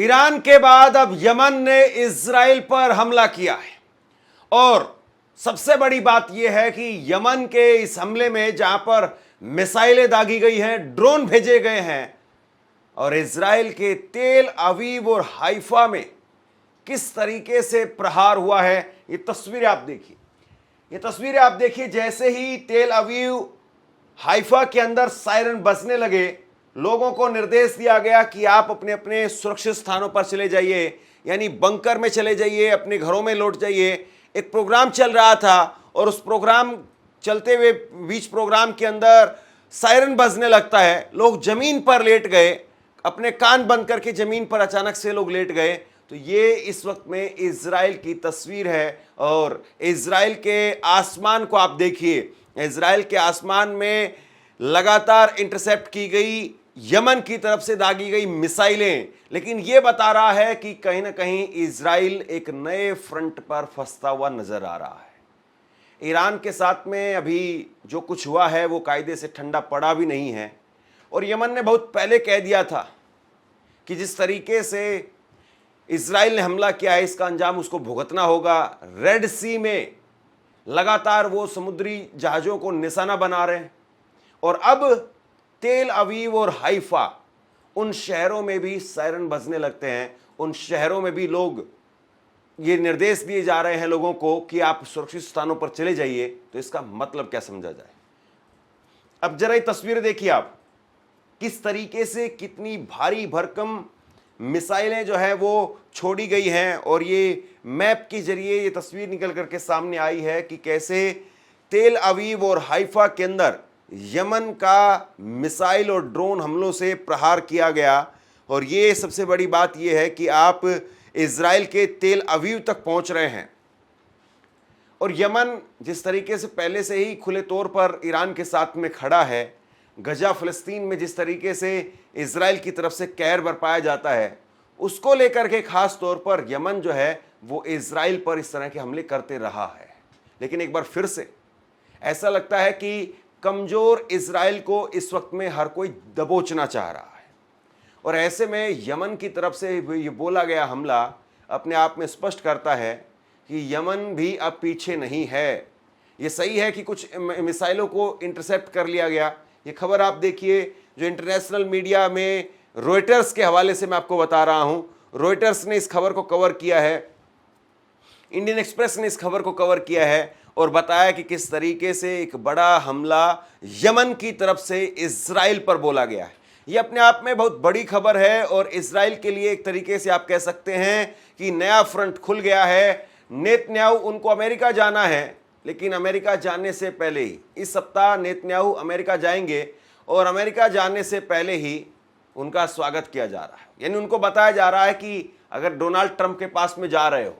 Iran के बाद अब यमन ने इजराइल पर हमला किया है और सबसे बड़ी बात यह है कि यमन के इस हमले में जहां पर मिसाइलें दागी गई हैं, ड्रोन भेजे गए हैं और इजराइल के तेल अवीव और हाइफा में किस तरीके से प्रहार हुआ है, ये तस्वीरें आप देखिए। ये तस्वीरें आप देखिए, जैसे ही तेल अवीव हाइफा के अंदर सायरन बजने लगे, लोगों को निर्देश दिया गया कि आप अपने अपने सुरक्षित स्थानों पर चले जाइए, यानी बंकर में चले जाइए, अपने घरों में लौट जाइए। एक प्रोग्राम चल रहा था और उस प्रोग्राम चलते हुए बीच प्रोग्राम के अंदर सायरन बजने लगता है, लोग जमीन पर लेट गए, अपने कान बंद करके जमीन पर अचानक से लोग लेट गए। तो ये इस वक्त में इजराइल की तस्वीर है और इजराइल के आसमान को आप देखिए। इजराइल के आसमान में लगातार इंटरसेप्ट की गई यमन की तरफ से दागी गई मिसाइलें, लेकिन यह बता रहा है कि कहीं ना कहीं इजराइल एक नए फ्रंट पर फंसता हुआ नजर आ रहा है। ईरान के साथ में अभी जो कुछ हुआ है वो कायदे से ठंडा पड़ा भी नहीं है और यमन ने बहुत पहले कह दिया था कि जिस तरीके से इजराइल ने हमला किया है इसका अंजाम उसको भुगतना होगा। रेड सी में लगातार वो समुद्री जहाज़ों को निशाना बना रहे हैं और अब तेल अवीव और हाइफा, उन शहरों में भी सायरन बजने लगते हैं। उन शहरों में भी लोग ये निर्देश दिए जा रहे हैं लोगों को कि आप सुरक्षित स्थानों पर चले जाइए। तो इसका मतलब क्या समझा जाए? अब जरा ये तस्वीर देखिए आप, किस तरीके से कितनी भारी भरकम मिसाइलें जो है वो छोड़ी गई हैं और ये मैप के जरिए ये तस्वीर निकल करके सामने आई है कि कैसे तेल अवीव और हाइफा के अंदर यमन का मिसाइल और ड्रोन हमलों से प्रहार किया गया। और ये सबसे बड़ी बात यह है कि आप इजराइल के तेल अवीव तक पहुंच रहे हैं और यमन जिस तरीके से पहले से ही खुले तौर पर ईरान के साथ में खड़ा है, गजा फ़लस्तीन में जिस तरीके से इजराइल की तरफ से कहर बरपाया जाता है, उसको लेकर के खास तौर पर यमन जो है वो इजराइल पर इस तरह के हमले करते रहा है। लेकिन एक बार फिर से ऐसा लगता है कि कमजोर इजराइल को इस वक्त में हर कोई दबोचना चाह रहा है और ऐसे में यमन की तरफ से ये बोला गया हमला अपने आप में स्पष्ट करता है कि यमन भी अब पीछे नहीं है। ये सही है कि कुछ मिसाइलों को इंटरसेप्ट कर लिया गया। ये खबर आप देखिए जो इंटरनेशनल मीडिया में रॉयटर्स के हवाले से मैं आपको बता रहा हूं। रॉयटर्स ने इस खबर को कवर किया है, इंडियन एक्सप्रेस ने इस खबर को कवर किया है और बताया कि किस तरीके से एक बड़ा हमला यमन की तरफ से इजराइल पर बोला गया है। यह अपने आप में बहुत बड़ी खबर है और इजराइल के लिए एक तरीके से आप कह सकते हैं कि नया फ्रंट खुल गया है। नेतन्याहू, उनको अमेरिका जाना है, लेकिन अमेरिका जाने से पहले ही इस सप्ताह नेतन्याहू अमेरिका जाएंगे और अमेरिका जाने से पहले ही उनका स्वागत किया जा रहा है। यानी उनको बताया जा रहा है कि अगर डोनाल्ड ट्रंप के पास में जा रहे हो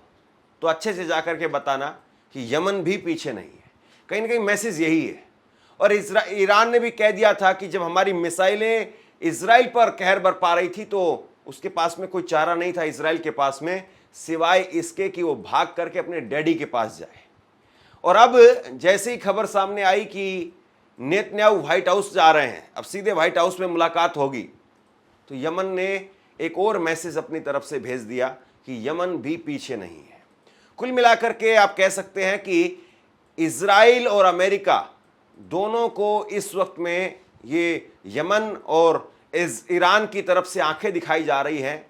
तो अच्छे से जाकर के बताना कि यमन भी पीछे नहीं है। कहीं ना कहीं मैसेज यही है। और ईरान ने भी कह दिया था कि जब हमारी मिसाइलें इजराइल पर कहर बरपा रही थी तो उसके पास में कोई चारा नहीं था इजराइल के पास में, सिवाय इसके कि वो भाग करके अपने डैडी के पास जाए। और अब जैसे ही खबर सामने आई कि नेतन्याहू व्हाइट हाउस जा रहे हैं, अब सीधे व्हाइट हाउस में मुलाकात होगी, तो यमन ने एक और मैसेज अपनी तरफ से भेज दिया कि यमन भी पीछे नहीं है। कुल मिलाकर के आप कह सकते हैं कि इजराइल और अमेरिका दोनों को इस वक्त में ये यमन और ईरान की तरफ से आंखें दिखाई जा रही हैं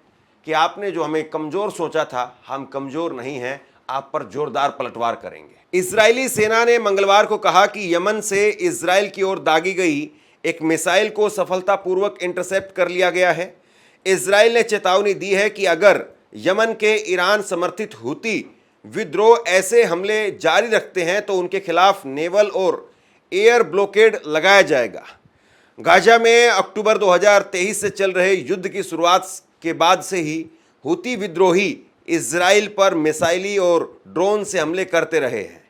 कि आपने जो हमें कमजोर सोचा था, हम कमजोर नहीं हैं, आप पर जोरदार पलटवार करेंगे। इजरायली सेना ने मंगलवार को कहा कि यमन से इजराइल की ओर दागी गई एक मिसाइल को सफलतापूर्वक इंटरसेप्ट कर लिया गया है। इजराइल ने चेतावनी दी है कि अगर यमन के ईरान समर्थित हूती विद्रोह ऐसे हमले जारी रखते हैं तो उनके खिलाफ नेवल और एयर ब्लॉकेड लगाया जाएगा। गाजा में अक्टूबर 2023 से चल रहे युद्ध की शुरुआत के बाद से ही हूती विद्रोही इजराइल पर मिसाइली और ड्रोन से हमले करते रहे हैं।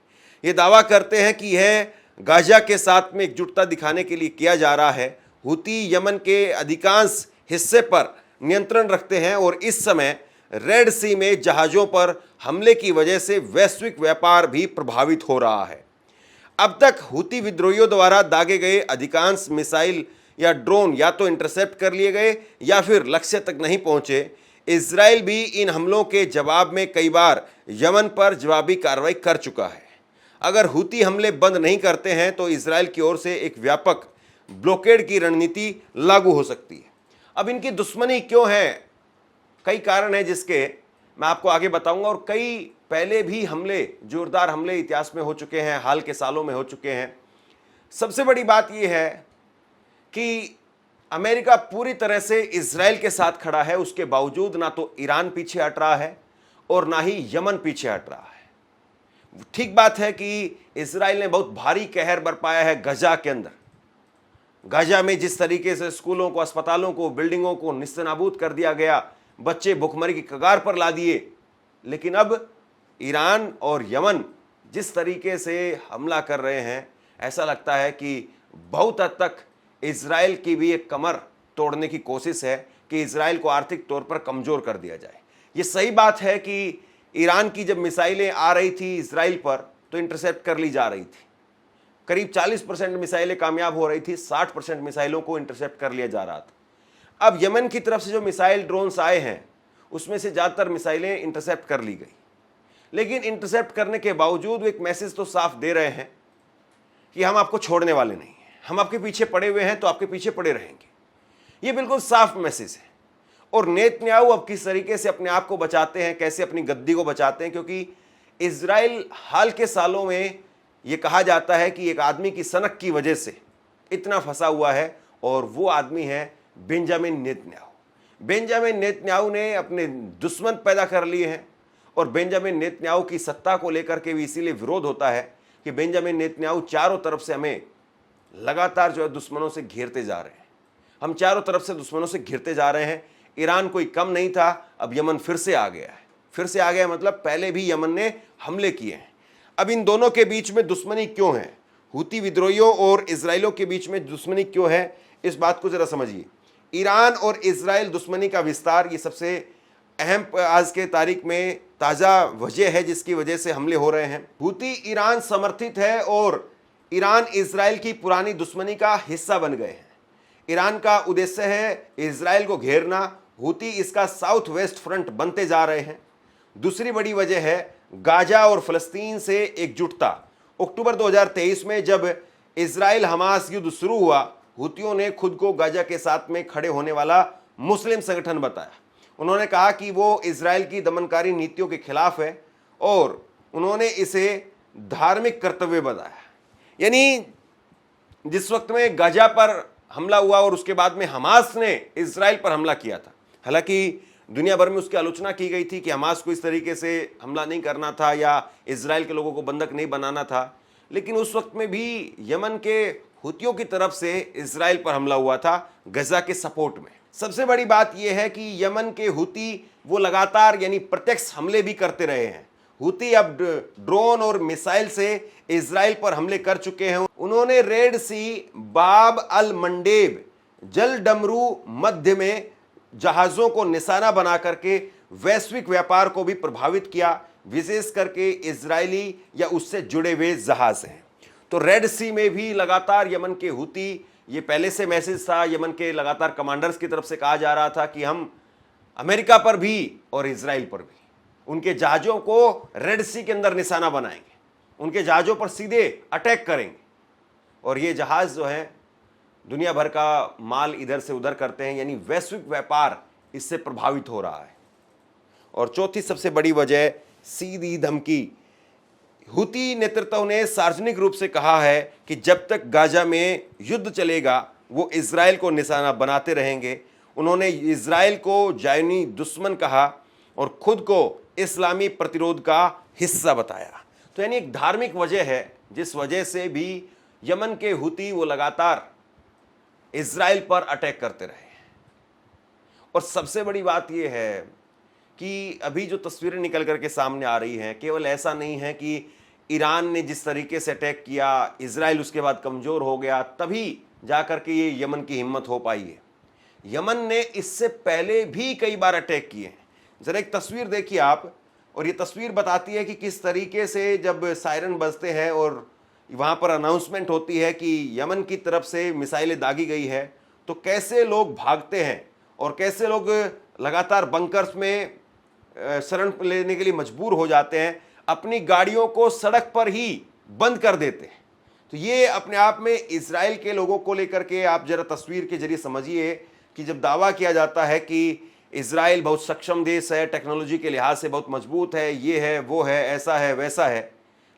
ये दावा करते हैं कि यह गाजा के साथ में एकजुटता दिखाने के लिए किया जा रहा है। हूती यमन के अधिकांश हिस्से पर नियंत्रण रखते हैं और इस समय रेड सी में जहाज़ों पर हमले की वजह से वैश्विक व्यापार भी प्रभावित हो रहा है। अब तक हूती विद्रोहियों द्वारा दागे गए अधिकांश मिसाइल या ड्रोन या तो इंटरसेप्ट कर लिए गए या फिर लक्ष्य तक नहीं पहुंचे। इजराइल भी इन हमलों के जवाब में कई बार यमन पर जवाबी कार्रवाई कर चुका है। अगर हूती हमले बंद नहीं करते हैं तो इजराइल की ओर से एक व्यापक ब्लॉकेड की रणनीति लागू हो सकती है। अब इनकी दुश्मनी क्यों है? कई कारण हैं जिसके मैं आपको आगे बताऊंगा, और कई पहले भी हमले, जोरदार हमले इतिहास में हो चुके हैं, हाल के सालों में हो चुके हैं। सबसे बड़ी बात यह है कि अमेरिका पूरी तरह से इजराइल के साथ खड़ा है, उसके बावजूद ना तो ईरान पीछे हट रहा है और ना ही यमन पीछे हट रहा है। ठीक बात है कि इजराइल ने बहुत भारी कहर बरपाया है गजा के अंदर। गजा में जिस तरीके से स्कूलों को, अस्पतालों को, बिल्डिंगों को निस्तेनाबूद कर दिया गया, बच्चे भुखमरी की कगार पर ला दिए, लेकिन अब ईरान और यमन जिस तरीके से हमला कर रहे हैं, ऐसा लगता है कि बहुत हद तक इजराइल की भी एक कमर तोड़ने की कोशिश है कि इजराइल को आर्थिक तौर पर कमजोर कर दिया जाए। ये सही बात है कि ईरान की जब मिसाइलें आ रही थी इजराइल पर तो इंटरसेप्ट कर ली जा रही थी। करीब 40% मिसाइलें कामयाब हो रही थी, 60% मिसाइलों को इंटरसेप्ट कर लिया जा रहा था। अब यमन की तरफ से जो मिसाइल ड्रोन्स आए हैं उसमें से ज़्यादातर मिसाइलें इंटरसेप्ट कर ली गई, लेकिन इंटरसेप्ट करने के बावजूद वो एक मैसेज तो साफ दे रहे हैं कि हम आपको छोड़ने वाले नहीं हैं, हम आपके पीछे पड़े हुए हैं तो आपके पीछे पड़े रहेंगे। ये बिल्कुल साफ मैसेज है। और नेतन्याहू अब किस तरीके से अपने आप को बचाते हैं, कैसे अपनी गद्दी को बचाते हैं, क्योंकि इजराइल हाल के सालों में ये कहा जाता है कि एक आदमी की सनक की वजह से इतना फंसा हुआ है, और वो आदमी है बेंजामिन नेतन्याहू। बेंजामिन नेतन्याहू ने अपने दुश्मन पैदा कर लिए हैं, और बेंजामिन नेतन्याहू की सत्ता को लेकर के भी इसीलिए विरोध होता है कि बेंजामिन नेतन्याहू चारों तरफ से हमें लगातार जो है दुश्मनों से घेरते जा रहे हैं। हम चारों तरफ से दुश्मनों से घिरते जा रहे हैं। ईरान कोई कम नहीं था, अब यमन फिर से आ गया है। फिर से आ गया मतलब पहले भी यमन ने हमले किए हैं। अब इन दोनों के बीच में दुश्मनी क्यों है? हूती विद्रोहियों और इजराइलियों के बीच में दुश्मनी क्यों है, इस बात को जरा समझिए। ईरान और इजराइल दुश्मनी का विस्तार, ये सबसे अहम आज के तारीख में ताज़ा वजह है जिसकी वजह से हमले हो रहे हैं। हूती ईरान समर्थित है और ईरान इजराइल की पुरानी दुश्मनी का हिस्सा बन गए हैं। ईरान का उद्देश्य है इजराइल को घेरना, हूती इसका साउथ वेस्ट फ्रंट बनते जा रहे हैं। दूसरी बड़ी वजह है गाजा और फलस्तीन से एकजुटता। अक्टूबर 2023 में जब इजराइल हमास युद्ध शुरू हुआ, हूतियों ने खुद को गाजा के साथ में खड़े होने वाला मुस्लिम संगठन बताया। उन्होंने कहा कि वो इजराइल की दमनकारी नीतियों के खिलाफ है और उन्होंने इसे धार्मिक कर्तव्य बताया। यानी जिस वक्त में गाजा पर हमला हुआ और उसके बाद में हमास ने इजराइल पर हमला किया था, हालांकि दुनिया भर में उसकी आलोचना की गई थी कि हमास को इस तरीके से हमला नहीं करना था या इजराइल के लोगों को बंधक नहीं बनाना था, लेकिन उस वक्त में भी यमन के हूतियों की तरफ से इजराइल पर हमला हुआ था गजा के सपोर्ट में। सबसे बड़ी बात यह है कि यमन के हूती वो लगातार यानी प्रत्यक्ष हमले भी करते रहे हैं। हूती अब ड्रोन और मिसाइल से इजराइल पर हमले कर चुके हैं। उन्होंने रेड सी, बाब अल मंडेब, जल डमरू मध्य में जहाजों को निशाना बना करके वैश्विक व्यापार को भी प्रभावित किया, विशेष करके इजरायली या उससे जुड़े हुए जहाज हैं। तो रेड सी में भी लगातार यमन के हूती, ये पहले से मैसेज था यमन के लगातार कमांडर्स की तरफ से कहा जा रहा था कि हम अमेरिका पर भी और इजराइल पर भी उनके जहाजों को रेड सी के अंदर निशाना बनाएंगे, उनके जहाजों पर सीधे अटैक करेंगे। और ये जहाज जो है दुनिया भर का माल इधर से उधर करते हैं, यानी वैश्विक व्यापार इससे प्रभावित हो रहा है। और चौथी सबसे बड़ी वजह सीधी धमकी। हूती नेतृत्व ने सार्वजनिक रूप से कहा है कि जब तक गाजा में युद्ध चलेगा वो इजराइल को निशाना बनाते रहेंगे। उन्होंने इजराइल को जायनी दुश्मन कहा और खुद को इस्लामी प्रतिरोध का हिस्सा बताया। तो यानी एक धार्मिक वजह है जिस वजह से भी यमन के हूती वो लगातार इजराइल पर अटैक करते रहे। और सबसे बड़ी बात यह है कि अभी जो तस्वीरें निकल करके सामने आ रही हैं, केवल ऐसा नहीं है कि ईरान ने जिस तरीके से अटैक किया, इजराइल उसके बाद कमज़ोर हो गया, तभी जाकर के ये यमन की हिम्मत हो पाई है। यमन ने इससे पहले भी कई बार अटैक किए हैं। ज़रा एक तस्वीर देखिए आप, और ये तस्वीर बताती है कि किस तरीके से जब सायरन बजते हैं और वहाँ पर अनाउंसमेंट होती है कि यमन की तरफ से मिसाइलें दागी गई है, तो कैसे लोग भागते हैं और कैसे लोग लगातार बंकर्स में शरण लेने के लिए मजबूर हो जाते हैं, अपनी गाड़ियों को सड़क पर ही बंद कर देते हैं। तो ये अपने आप में इजराइल के लोगों को लेकर के आप जरा तस्वीर के जरिए समझिए कि जब दावा किया जाता है कि इजराइल बहुत सक्षम देश है, टेक्नोलॉजी के लिहाज से बहुत मजबूत है, ये है वो है, ऐसा है वैसा है,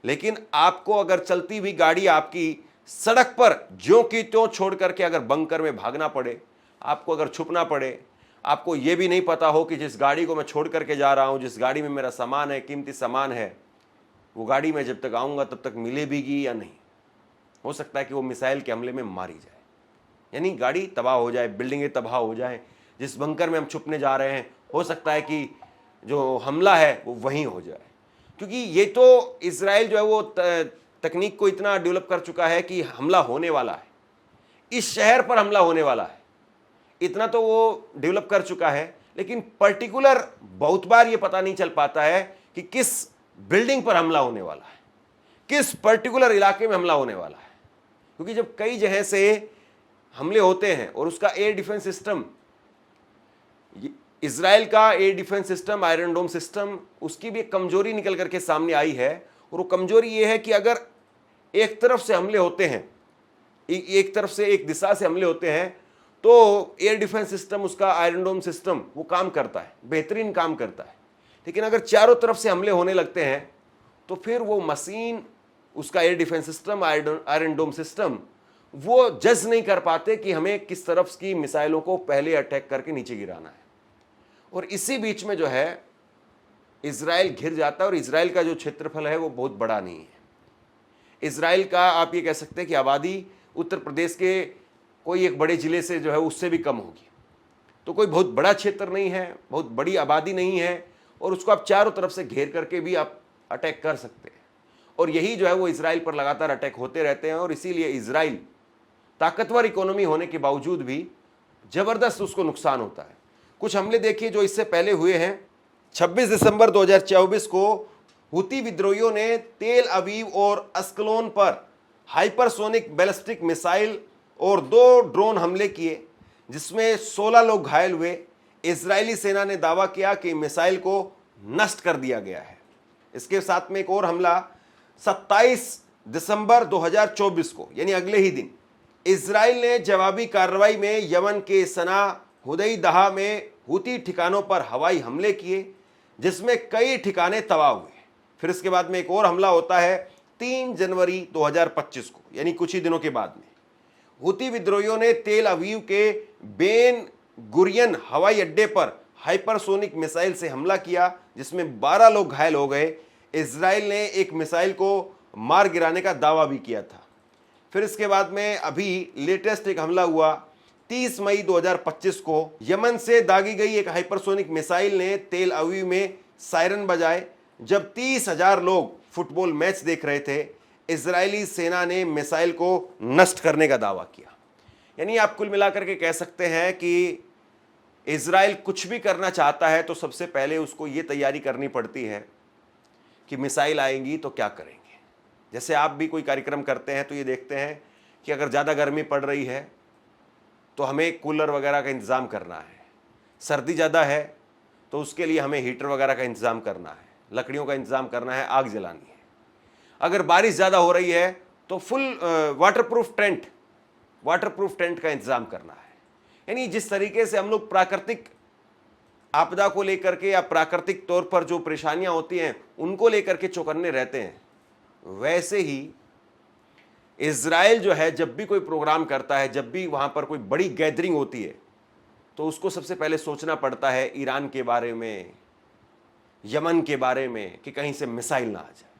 लेकिन आपको अगर चलती हुई गाड़ी आपकी सड़क पर ज्यों की त्यों छोड़ करके अगर बंकर में भागना पड़े, आपको अगर छुपना पड़े, आपको ये भी नहीं पता हो कि जिस गाड़ी को मैं छोड़ करके जा रहा हूं, जिस गाड़ी में मेरा सामान है, कीमती सामान है, वो गाड़ी में जब तक आऊंगा तब तक मिलेगी या नहीं, हो सकता है कि वो मिसाइल के हमले में मारी जाए, यानी गाड़ी तबाह हो जाए, बिल्डिंगें तबाह हो जाए। जिस बंकर में हम छुपने जा रहे हैं हो सकता है कि जो हमला है वो वहीं हो जाए, क्योंकि ये तो इजराइल जो है वो तकनीक को इतना डेवलप कर चुका है कि हमला होने वाला है, इस शहर पर हमला होने वाला है, इतना तो वो डेवलप कर चुका है। लेकिन पर्टिकुलर बहुत बार ये पता नहीं चल पाता है कि किस बिल्डिंग पर हमला होने वाला है, किस पर्टिकुलर इलाके में हमला होने वाला है, क्योंकि जब कई जगह से हमले होते हैं और उसका एयर डिफेंस सिस्टम, इजराइल का एयर डिफेंस सिस्टम, आयरन डोम सिस्टम, उसकी भी एक कमजोरी निकल करके सामने आई है। और वो कमजोरी ये है कि अगर एक तरफ से हमले होते हैं, एक तरफ से एक दिशा से हमले होते हैं, तो एयर डिफेंस सिस्टम, उसका आयरन डोम सिस्टम वो काम करता है, बेहतरीन काम करता है। लेकिन अगर चारों तरफ से हमले होने लगते हैं तो फिर वो मशीन, उसका एयर डिफेंस सिस्टम, आयरन डोम सिस्टम, वो जज नहीं कर पाते कि हमें किस तरफ की मिसाइलों को पहले अटैक करके नीचे गिराना है। और इसी बीच में जो है इजराइल घिर जाता है, और इजराइल का जो क्षेत्रफल है वो बहुत बड़ा नहीं है। इजराइल का आप ये कह सकते हैं कि आबादी उत्तर प्रदेश के कोई एक बड़े जिले से जो है उससे भी कम होगी, तो कोई बहुत बड़ा क्षेत्र नहीं है, बहुत बड़ी आबादी नहीं है, और उसको आप चारों तरफ से घेर करके भी आप अटैक कर सकते हैं। और यही जो है वो इजराइल पर लगातार अटैक होते रहते हैं, और इसीलिए इजराइल ताकतवर इकोनॉमी होने के बावजूद भी जबरदस्त उसको नुकसान होता है। कुछ हमले देखिए जो इससे पहले हुए हैं। 26 दिसंबर 2024 को हुती विद्रोहियों ने तेल अवीव और अस्कलोन पर हाइपरसोनिक बैलिस्टिक मिसाइल और 2 ड्रोन हमले किए, जिसमें 16 लोग घायल हुए। इजरायली सेना ने दावा किया कि मिसाइल को नष्ट कर दिया गया है। इसके साथ में एक और हमला 27 दिसंबर 2024 को, यानी अगले ही दिन, इजराइल ने जवाबी कार्रवाई में यमन के सना हुदैदहा में हुती ठिकानों पर हवाई हमले किए, जिसमें कई ठिकाने तबाह हुए। फिर इसके बाद में एक और हमला होता है 3 जनवरी 2025 को, यानी कुछ ही दिनों के बाद में हुती विद्रोहियों ने तेल अवीव के बेन गुरियन हवाई अड्डे पर हाइपरसोनिक मिसाइल से हमला किया, जिसमें 12 लोग घायल हो गए। इजराइल ने एक मिसाइल को मार गिराने का दावा भी किया था। फिर इसके बाद में अभी लेटेस्ट एक हमला हुआ 30 मई 2025 को। यमन से दागी गई एक हाइपरसोनिक मिसाइल ने तेल अवीव में सायरन बजाए। जब 30,000 लोग फुटबॉल मैच देख रहे थे, इजरायली सेना ने मिसाइल को नष्ट करने का दावा किया। यानी आप कुल मिलाकर के कह सकते हैं कि इजराइल कुछ भी करना चाहता है तो सबसे पहले उसको ये तैयारी करनी पड़ती है कि मिसाइल आएंगी तो क्या करेंगे। जैसे आप भी कोई कार्यक्रम करते हैं तो ये देखते हैं कि अगर ज़्यादा गर्मी पड़ रही है तो हमें कूलर वगैरह का इंतज़ाम करना है, सर्दी ज़्यादा है तो उसके लिए हमें हीटर वगैरह का इंतज़ाम करना है, लकड़ियों का इंतज़ाम करना है, आग जलानी है। अगर बारिश ज़्यादा हो रही है तो फुल वाटरप्रूफ टेंट का इंतज़ाम करना है। यानी जिस तरीके से हम लोग प्राकृतिक आपदा को लेकर के या प्राकृतिक तौर पर जो परेशानियां होती हैं उनको लेकर के चौकन्ने रहते हैं, वैसे ही इजराइल जो है जब भी कोई प्रोग्राम करता है, जब भी वहां पर कोई बड़ी गैदरिंग होती है, तो उसको सबसे पहले सोचना पड़ता है ईरान के बारे में, यमन के बारे में, कि कहीं से मिसाइल ना आ जाए।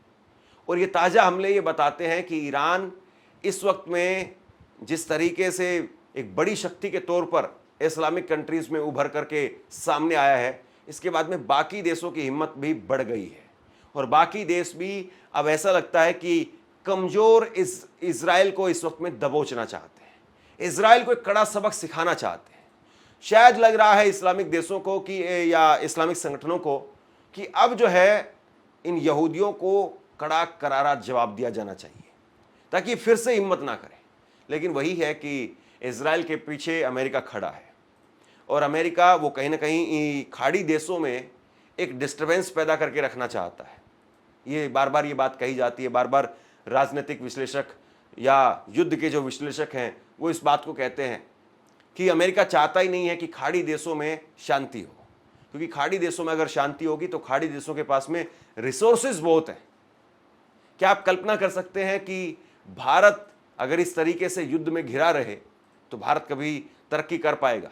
और ये ताज़ा हमले ये बताते हैं कि ईरान इस वक्त में जिस तरीके से एक बड़ी शक्ति के तौर पर इस्लामिक कंट्रीज़ में उभर करके सामने आया है, इसके बाद में बाकी देशों की हिम्मत भी बढ़ गई है, और बाकी देश भी अब ऐसा लगता है कि कमज़ोर इजराइल को इस वक्त में दबोचना चाहते हैं, इजराइल को एक कड़ा सबक सिखाना चाहते हैं। शायद लग रहा है इस्लामिक देशों को कि या इस्लामिक संगठनों को कि अब जो है इन यहूदियों को कड़ा करारा जवाब दिया जाना चाहिए ताकि फिर से हिम्मत ना करें। लेकिन वही है कि इजराइल के पीछे अमेरिका खड़ा है, और अमेरिका वो कहीं ना कहीं खाड़ी देशों में एक डिस्टरबेंस पैदा करके रखना चाहता है। ये बार बात कही जाती है, बार बार राजनीतिक विश्लेषक या युद्ध के जो विश्लेषक हैं वो इस बात को कहते हैं कि अमेरिका चाहता ही नहीं है कि खाड़ी देशों में शांति हो, क्योंकि खाड़ी देशों में अगर शांति होगी तो खाड़ी देशों के पास में रिसोर्सेज बहुत हैं। क्या आप कल्पना कर सकते हैं कि भारत अगर इस तरीके से युद्ध में घिरा रहे तो भारत कभी तरक्की कर पाएगा?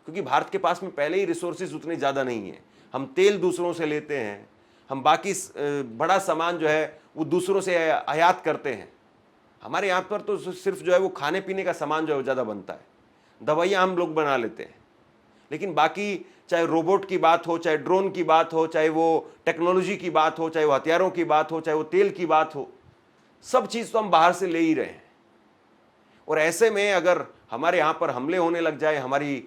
क्योंकि भारत के पास में पहले ही रिसोर्सेज उतने ज़्यादा नहीं है। हम तेल दूसरों से लेते हैं, हम बाकी बड़ा सामान जो है वो दूसरों से आयात करते हैं। हमारे यहाँ पर तो सिर्फ जो है वो खाने पीने का सामान जो है ज़्यादा बनता है, दवाइयाँ हम लोग बना लेते हैं, लेकिन बाकी चाहे रोबोट की बात हो, चाहे ड्रोन की बात हो, चाहे वो टेक्नोलॉजी की बात हो, चाहे वो हथियारों की बात हो, चाहे वो तेल की बात हो, सब चीज़ तो हम बाहर से ले ही रहे हैं। और ऐसे में अगर हमारे यहाँ पर हमले होने लग जाए, हमारी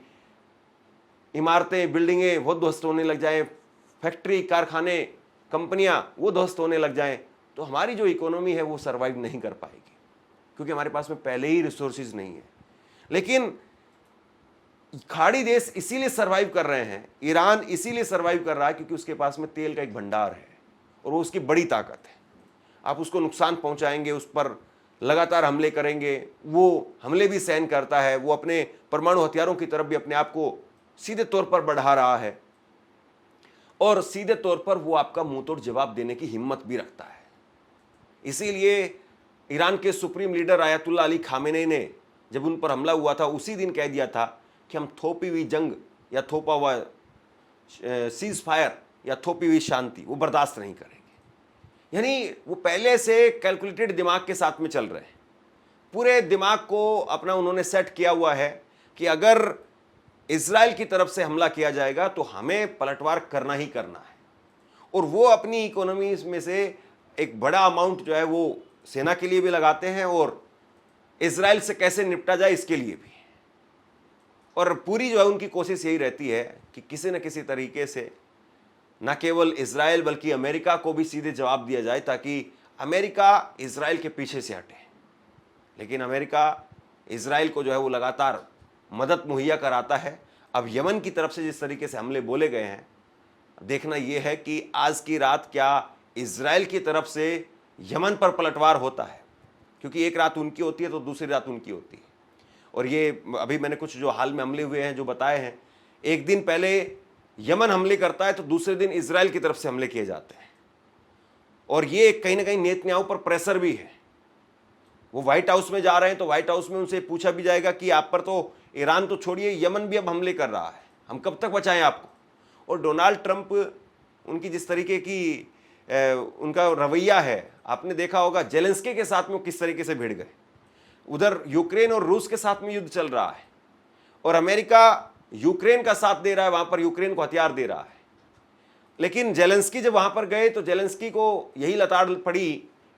इमारतें बिल्डिंगें वो ध्वस्त होने लग जाएं, फैक्ट्री कारखाने कंपनियां वो ध्वस्त होने लग जाएं, तो हमारी जो इकोनॉमी है वो सरवाइव नहीं कर पाएगी, क्योंकि हमारे पास में पहले ही रिसोर्सेज नहीं है। लेकिन खाड़ी देश इसीलिए सरवाइव कर रहे हैं, ईरान इसीलिए सरवाइव कर रहा है क्योंकि उसके पास में तेल का एक भंडार है और वो उसकी बड़ी ताकत है। आप उसको नुकसान पहुंचाएंगे, उस पर लगातार हमले करेंगे, वो हमले भी सहन करता है, वो अपने परमाणु हथियारों की तरफ भी अपने आप को सीधे तौर पर बढ़ा रहा है और सीधे तौर पर वो आपका मुंह तोड़ जवाब देने की हिम्मत भी रखता है। इसीलिए ईरान के supreme leader Ayatollah Ali Khamenei ने जब उन पर हमला हुआ था उसी दिन कह दिया था कि हम थोपी हुई जंग या थोपा हुआ सीज फायर या थोपी हुई शांति वो बर्दाश्त नहीं करेंगे। यानी वो पहले से कैलकुलेटेड दिमाग के साथ में चल रहे हैं, पूरे दिमाग को अपना उन्होंने सेट किया हुआ है कि अगर इजराइल की तरफ से हमला किया जाएगा तो हमें पलटवार करना ही करना है। और वो अपनी इकोनॉमी में से एक बड़ा अमाउंट जो है वो सेना के लिए भी लगाते हैं और इजराइल से कैसे निपटा जाए इसके लिए भी। और पूरी जो है उनकी कोशिश यही रहती है कि किसी न किसी तरीके से न केवल इजराइल बल्कि अमेरिका को भी सीधे जवाब दिया जाए ताकि अमेरिका इजराइल के पीछे से हटे। लेकिन अमेरिका इजराइल को जो है वो लगातार मदद मुहैया कराता है। अब यमन की तरफ से जिस तरीके से हमले बोले गए हैं, देखना यह है कि आज की रात क्या इजराइल की तरफ से यमन पर पलटवार होता है, क्योंकि एक रात उनकी होती है तो दूसरी रात उनकी होती है। और ये अभी मैंने कुछ जो हाल में हमले हुए हैं जो बताए हैं, एक दिन पहले यमन हमले करता है तो दूसरे दिन इजराइल की तरफ से हमले किए जाते हैं। और ये कहीं ना कहीं नेतन्याहू पर प्रेशर भी है। वो व्हाइट हाउस में जा रहे हैं तो व्हाइट हाउस में उनसे पूछा भी जाएगा कि आप पर तो ईरान तो छोड़िए, यमन भी अब हमले कर रहा है, हम कब तक बचाएं आपको। और डोनाल्ड ट्रंप उनकी जिस तरीके की उनका रवैया है, आपने देखा होगा जेलेंस्की के साथ में वो किस तरीके से भिड़ गए। उधर यूक्रेन और रूस के साथ में युद्ध चल रहा है और अमेरिका यूक्रेन का साथ दे रहा है, वहां पर यूक्रेन को हथियार दे रहा है। लेकिन जेलेंस्की जब वहां पर गए तो जेलेंस्की को यही लताड़ पड़ी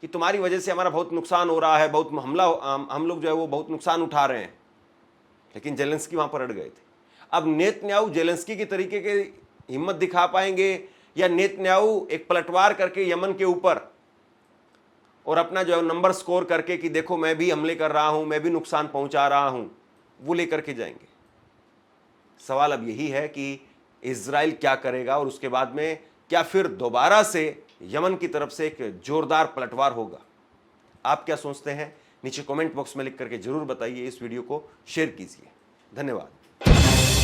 कि तुम्हारी वजह से हमारा बहुत नुकसान हो रहा है, बहुत हमला, हम लोग जो है वो बहुत नुकसान उठा रहे हैं। लेकिन जेलेंस्की वहां पर अड़ गए थे। अब नेतन्याहू जेलेंस्की की तरीके के हिम्मत दिखा पाएंगे या नेतन्याहू एक पलटवार करके यमन के ऊपर और अपना जो है नंबर स्कोर करके कि देखो मैं भी हमले कर रहा हूं, मैं भी नुकसान पहुंचा रहा हूं, वो लेकर के जाएंगे। सवाल अब यही है कि इजराइल क्या करेगा और उसके बाद में क्या फिर दोबारा से यमन की तरफ से एक जोरदार पलटवार होगा। आप क्या सोचते हैं नीचे कमेंट बॉक्स में लिख करके जरूर बताइए। इस वीडियो को शेयर कीजिए। धन्यवाद।